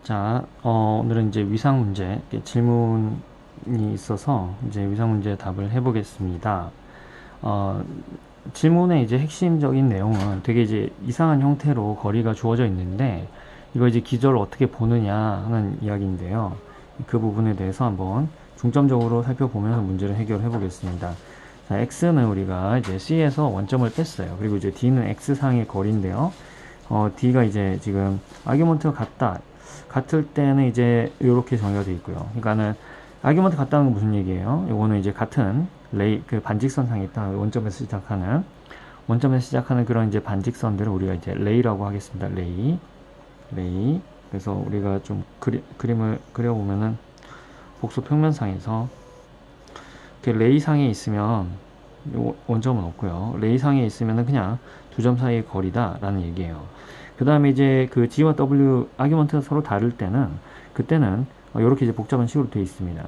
자, 오늘은 이제 위상 문제, 질문이 있어서 이제 위상 문제 답을 해보겠습니다. 어, 질문의 이제 핵심적인 내용은 되게 이제 이상한 형태로 거리가 주어져 있는데, 이거 이제 기저를 어떻게 보느냐 하는 이야기인데요. 그 부분에 대해서 한번 중점적으로 살펴보면서 문제를 해결해 보겠습니다. 자, x는 우리가 이제 c에서 원점을 뺐어요. 그리고 이제 d는 x상의 거리인데요. d가 이제 지금 아규먼트가 같을 때는 이제 이렇게 정의가 되어 있고요. 그러니까는 아규먼트 같다는 건 무슨 얘기예요? 이거는 이제 같은 그 반직선상에 있다. 원점에서 시작하는 그런 이제 반직선들을 우리가 이제 레이라고 하겠습니다. 레이. 그래서 우리가 좀 그림을 그려보면은 복수 평면상에서 이렇게 레이상에 있으면 원점은 없고요. 레이상에 있으면은 그냥 두 점 사이의 거리다라는 얘기예요. 그 다음에 이제 그 G와 W 아규먼트가 서로 다를 때는 그때는 이렇게 이제 복잡한 식으로 되어 있습니다.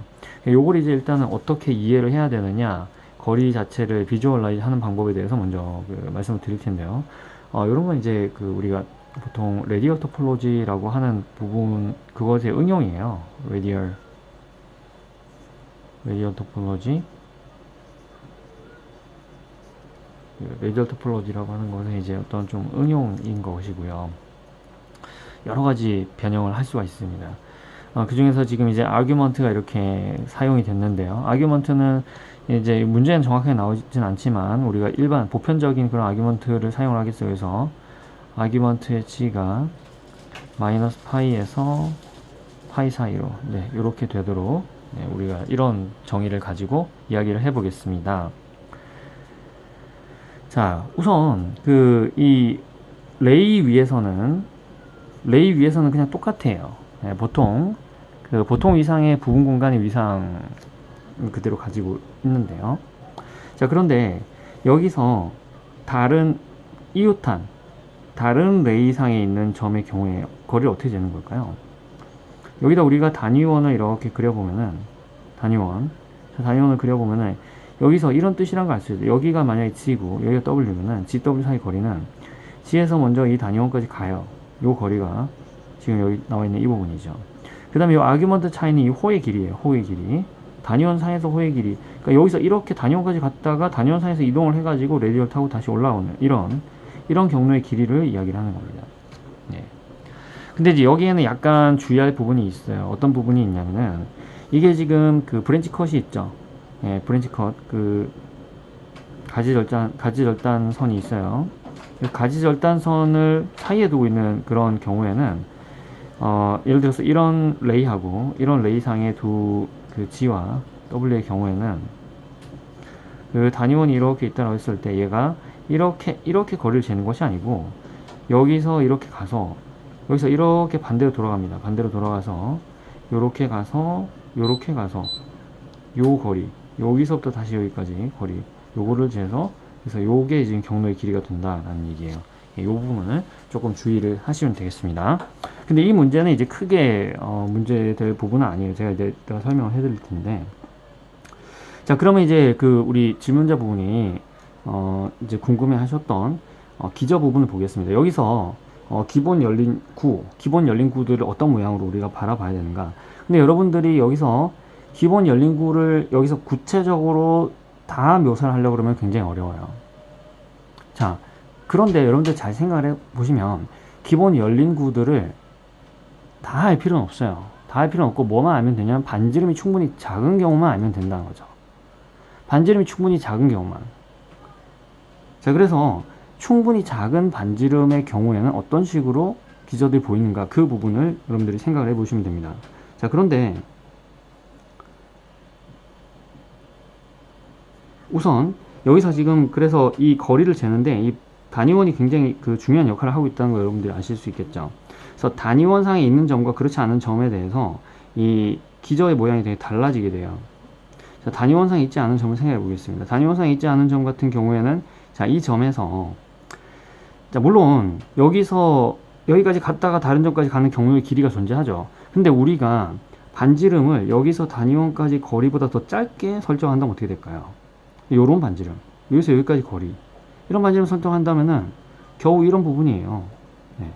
요걸 이제 일단은 어떻게 이해를 해야 되느냐, 거리 자체를 비주얼라이즈 하는 방법에 대해서 먼저 말씀을 드릴 텐데요. 이런 건 이제 그 우리가 보통 레디얼 토폴로지라고 하는 부분, 그것의 응용이에요. 레디얼 토폴로지. 레디얼 토폴로지라고 하는 것은 이제 어떤 좀 응용인 것이고요. 여러 가지 변형을 할 수가 있습니다. 그 중에서 지금 이제 아규먼트가 이렇게 사용이 됐는데요. 아규먼트는 이제 문제는 정확하게 나오진 않지만 우리가 일반 보편적인 그런 아규먼트를 사용을 하겠어요. 그래서 아규먼트의 g가 마이너스 파이에서 파이 사이로 이렇게 되도록 우리가 이런 정의를 가지고 이야기를 해보겠습니다. 자, 우선 이 레이 위에서는 그냥 똑같아요. 보통 보통 위상의 부분 공간의 위상 그대로 가지고 있는데요. 자, 그런데 여기서 다른 이웃한 다른 레이상에 있는 점의 경우에 거리를 어떻게 재는 걸까요? 여기다 우리가 단위원을 이렇게 그려보면은 단위원을 그려보면은 여기서 이런 뜻이란 걸 알 수 있어요. 여기가 만약에 G고 여기가 W면은 GW 사이 거리는 G에서 먼저 이 단위원까지 가요. 요 거리가 지금 여기 나와 있는 이 부분이죠. 그 다음에 이 아규먼트 차이는 이 호의 길이에요. 호의 길이. 단위원 상에서 호의 길이. 그러니까 여기서 이렇게 단위원까지 갔다가 단위원 상에서 이동을 해가지고 레디얼 타고 다시 올라오는 이런 경로의 길이를 이야기를 하는 겁니다. 네. 근데 이제 여기에는 약간 주의할 부분이 있어요. 어떤 부분이 있냐면은 이게 지금 그 브랜치 컷이 있죠. 예, 브랜치 컷 가지절단 선이 있어요. 가지절단 선을 사이에 두고 있는 그런 경우에는 예를 들어서 이런 레이하고 이런 레이상의 두 그 G와 W의 경우에는 그 단위원이 이렇게 있다고 했을 때 얘가 이렇게 거리를 재는 것이 아니고 여기서 이렇게 가서 여기서 이렇게 반대로 돌아갑니다. 반대로 돌아가서 요렇게 가서 요 거리, 여기서부터 다시 여기까지 거리, 요거를 재서 그래서 요게 지금 경로의 길이가 된다라는 얘기예요. 이 부분을 조금 주의를 하시면 되겠습니다. 근데 이 문제는 이제 크게 문제될 부분은 아니에요. 제가 이제 설명을 해드릴 텐데. 자, 그러면 이제 우리 질문자 부분이 이제 궁금해하셨던 기저 부분을 보겠습니다. 여기서 기본 열린 구들을 어떤 모양으로 우리가 바라봐야 되는가? 근데 여러분들이 여기서 기본 열린 구를 여기서 구체적으로 다 묘사를 하려고 그러면 굉장히 어려워요. 자, 그런데 여러분들 잘 생각을 해보시면 기본 열린 구들을 다 할 필요는 없어요. 다 할 필요는 없고 뭐만 알면 되냐면 반지름이 충분히 작은 경우만 알면 된다는 거죠. 반지름이 충분히 작은 경우만. 자, 그래서 충분히 작은 반지름의 경우에는 어떤 식으로 기저들이 보이는가, 그 부분을 여러분들이 생각을 해보시면 됩니다. 자, 그런데 우선 여기서 지금 그래서 이 거리를 재는데 이 단위원이 굉장히 중요한 역할을 하고 있다는 걸 여러분들이 아실 수 있겠죠. 그래서 단위원상에 있는 점과 그렇지 않은 점에 대해서 이 기저의 모양이 되게 달라지게 돼요. 자, 단위원상에 있지 않은 점을 생각해 보겠습니다. 단위원상에 있지 않은 점 같은 경우에는 자, 이 점에서 자, 물론 여기서 여기까지 갔다가 다른 점까지 가는 경로의 길이가 존재하죠. 근데 우리가 반지름을 여기서 단위원까지 거리보다 더 짧게 설정한다면 어떻게 될까요? 요런 반지름, 여기서 여기까지 거리, 이런 반지름 설정한다면은 겨우 이런 부분이에요. 네.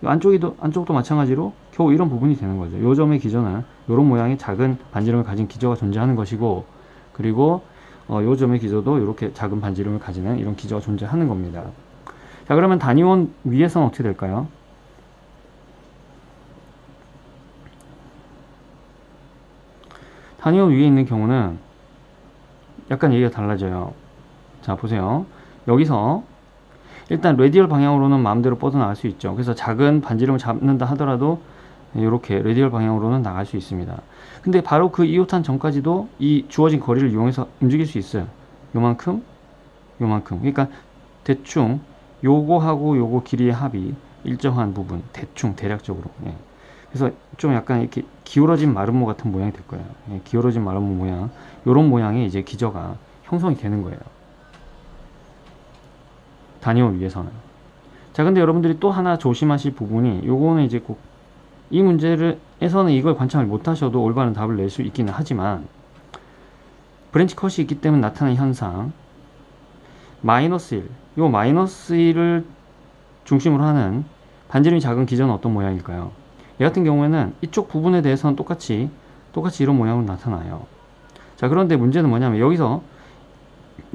안쪽도 마찬가지로 겨우 이런 부분이 되는 거죠. 요 점의 기저는 요런 모양의 작은 반지름을 가진 기저가 존재하는 것이고, 그리고 요 점의 기저도 이렇게 작은 반지름을 가지는 이런 기저가 존재하는 겁니다. 자, 그러면 단위원 위에서는 어떻게 될까요? 단위원 위에 있는 경우는 약간 얘기가 달라져요. 자, 보세요. 여기서 일단 레디얼 방향으로는 마음대로 뻗어나갈 수 있죠. 그래서 작은 반지름을 잡는다 하더라도 이렇게 레디얼 방향으로는 나갈 수 있습니다. 근데 바로 그 이웃한 전까지도 이 주어진 거리를 이용해서 움직일 수 있어요. 요만큼, 요만큼. 그러니까 대충 요거하고 요거 길이의 합이 일정한 부분, 대충 대략적으로. 예. 그래서 좀 약간 이렇게 기울어진 마름모 같은 모양이 될 거예요. 예, 기울어진 마름모 모양, 요런 모양의 이제 기저가 형성이 되는 거예요. 단위원 위에서는. 자, 근데 여러분들이 또 하나 조심하실 부분이, 요거는 이제 꼭 이 문제에서는 이걸 관찰을 못 하셔도 올바른 답을 낼 수 있기는 하지만, 브랜치 컷이 있기 때문에 나타나는 현상, 마이너스 1, 요 마이너스 1을 중심으로 하는 반지름이 작은 기저는 어떤 모양일까요? 얘 같은 경우에는 이쪽 부분에 대해서는 똑같이 이런 모양으로 나타나요. 자, 그런데 문제는 뭐냐면 여기서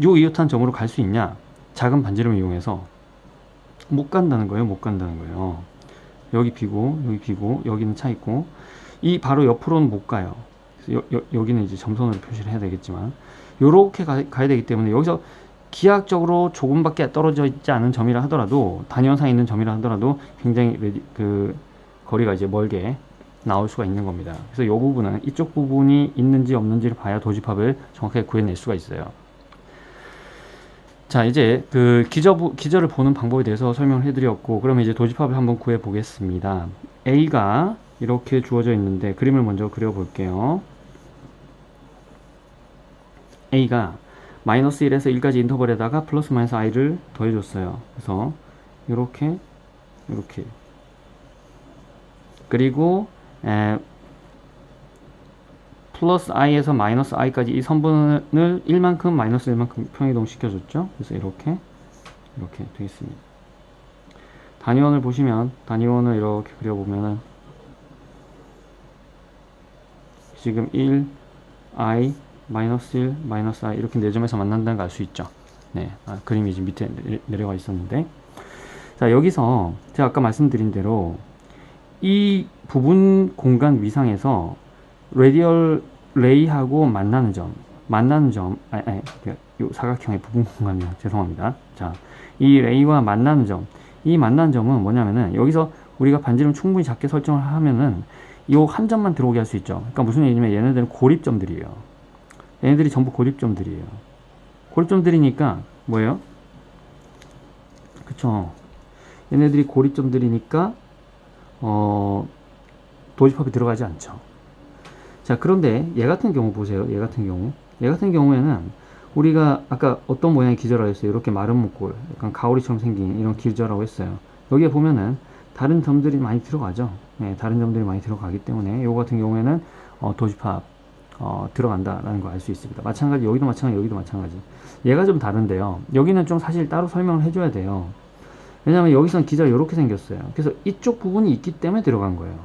요 이웃한 점으로 갈 수 있냐? 작은 반지름을 이용해서 못 간다는 거예요. 못 간다는 거예요. 여기 비고, 여기 비고, 여기는 차 있고, 이 바로 옆으로는 못 가요. 여기는 이제 점선으로 표시를 해야 되겠지만, 요렇게 가야 되기 때문에 여기서 기하학적으로 조금밖에 떨어져 있지 않은 점이라 하더라도, 단위원상에 있는 점이라 하더라도 굉장히 그 거리가 이제 멀게 나올 수가 있는 겁니다. 그래서 이 부분은 이쪽 부분이 있는지 없는지를 봐야 도집합을 정확하게 구해낼 수가 있어요. 자, 이제 그 기저를 보는 방법에 대해서 설명을 해드렸고, 그러면 이제 도집합을 한번 구해 보겠습니다. A가 이렇게 주어져 있는데 그림을 먼저 그려 볼게요. A가 마이너스 1에서 1까지 인터벌에다가 플러스 마이너스 i를 더해줬어요. 그래서 이렇게 그리고 플러스 i에서 마이너스 i까지 이 선분을 1만큼 마이너스 1만큼 평이동 시켜줬죠. 그래서 이렇게 되겠습니다. 단위원을 보시면, 단위원을 이렇게 그려보면은 지금 1, i, 마이너스 1, 마이너스 i 이렇게 4점에서 만난다는 걸 알 수 있죠. 네, 그림이 지금 밑에 내려가 있었는데, 자, 여기서 제가 아까 말씀드린 대로 이 부분 공간 위상에서 레디얼 레이하고 만나는 점, 요 사각형의 부분 공간이요. 죄송합니다. 자, 이 레이와 만나는 점, 이 만나는 점은 뭐냐면은 여기서 우리가 반지름 충분히 작게 설정을 하면은 요 한 점만 들어오게 할 수 있죠. 그러니까 무슨 얘기냐면 얘네들은 고립점들이에요. 얘네들이 전부 고립점들이에요. 고립점들이니까 뭐예요? 그쵸? 얘네들이 고립점들이니까 도집합이 들어가지 않죠. 자, 그런데 얘 같은 경우 보세요. 얘 같은 경우에는 우리가 아까 어떤 모양의 기저라고 했어요? 이렇게 마른 목골, 약간 가오리처럼 생긴 이런 기저라고 했어요. 여기에 보면은 다른 점들이 많이 들어가죠. 네, 다른 점들이 많이 들어가기 때문에 이거 같은 경우에는 도집합 들어간다라는 걸 알 수 있습니다. 마찬가지, 여기도 마찬가지. 얘가 좀 다른데요. 여기는 좀 사실 따로 설명을 해줘야 돼요. 왜냐면 여기선 기저가 이렇게 생겼어요. 그래서 이쪽 부분이 있기 때문에 들어간 거예요.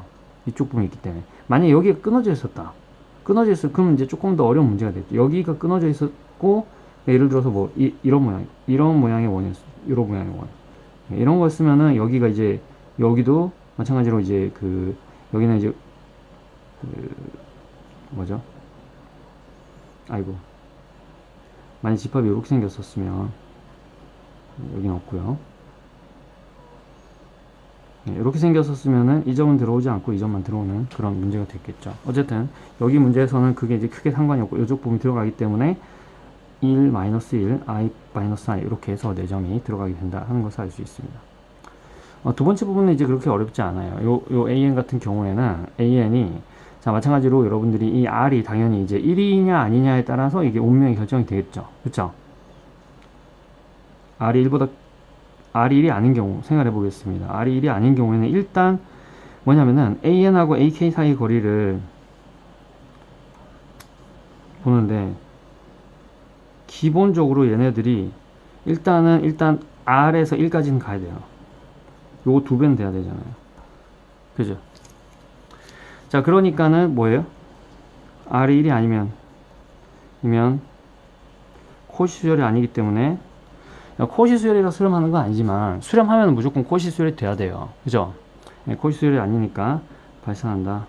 이쪽 부분이 있기 때문에. 만약에 여기가 끊어져 있었다. 그러면 이제 조금 더 어려운 문제가 됐죠. 여기가 끊어져 있었고, 예를 들어서 뭐, 이런 모양의 원이었어. 이런 모양의 원. 이런 거 쓰면은 여기가 이제, 여기도 마찬가지로 이제 여기는 이제, 뭐죠? 아이고. 만약 집합이 이렇게 생겼었으면, 여기는 없고요. 이렇게 생겼었으면은 이 점은 들어오지 않고 이 점만 들어오는 그런 문제가 됐겠죠. 어쨌든 여기 문제에서는 그게 이제 크게 상관이 없고 이쪽 부분이 들어가기 때문에 1, 마이너스 1, i, 마이너스 i 이렇게 해서 4점이 들어가게 된다 하는 것을 알 수 있습니다. 두 번째 부분은 이제 그렇게 어렵지 않아요. 요 an 같은 경우에는 an이 자, 마찬가지로 여러분들이 이 r이 당연히 이제 1이냐 아니냐에 따라서 이게 운명이 결정이 되겠죠. 그렇죠? r이 1보다 R이 1이 아닌 경우 생각해 보겠습니다. R이 1이 아닌 경우에는 일단 뭐냐면은 AN하고 AK 사이 거리를 보는데 기본적으로 얘네들이 일단 R에서 1까지는 가야 돼요. 요거 2배는 돼야 되잖아요. 그죠? 자, 그러니까는 뭐예요? R이 1이 아니면 코시 수열이 아니기 때문에, 코시 수열이라 수렴하는 건 아니지만 수렴하면 무조건 코시 수열이 돼야 돼요. 그죠? 코시 수열이 아니니까 발산한다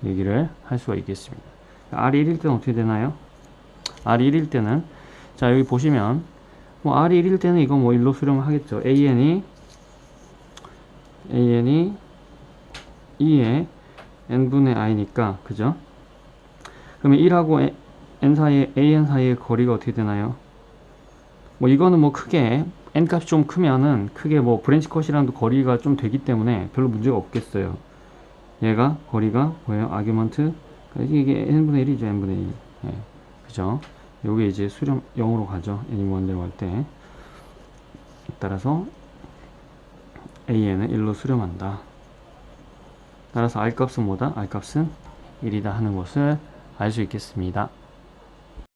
얘기를 할 수가 있겠습니다. R이 1일 때는 어떻게 되나요? R이 1일 때는, 자, 여기 보시면 뭐 R이 1일 때는 이거 뭐 1로 수렴을 하겠죠. AN이 2의 n분의 i니까, 그죠? 그러면 1하고 n 사이에, an 사이의 거리가 어떻게 되나요? 뭐 이거는 뭐 크게 n 값이 좀 크면은 크게 뭐 브랜치 컷이랑도 거리가 좀 되기 때문에 별로 문제가 없겠어요. 얘가 거리가 뭐예요? 아규먼트, 이게 n분의 1이죠. n분의 1. 예, 그죠? 요게 이제 수렴 0으로 가죠. n이 무한대로 갈 때. 따라서 an은 1로 수렴한다. 따라서 r 값은 뭐다? r 값은 1이다 하는 것을 알 수 있겠습니다.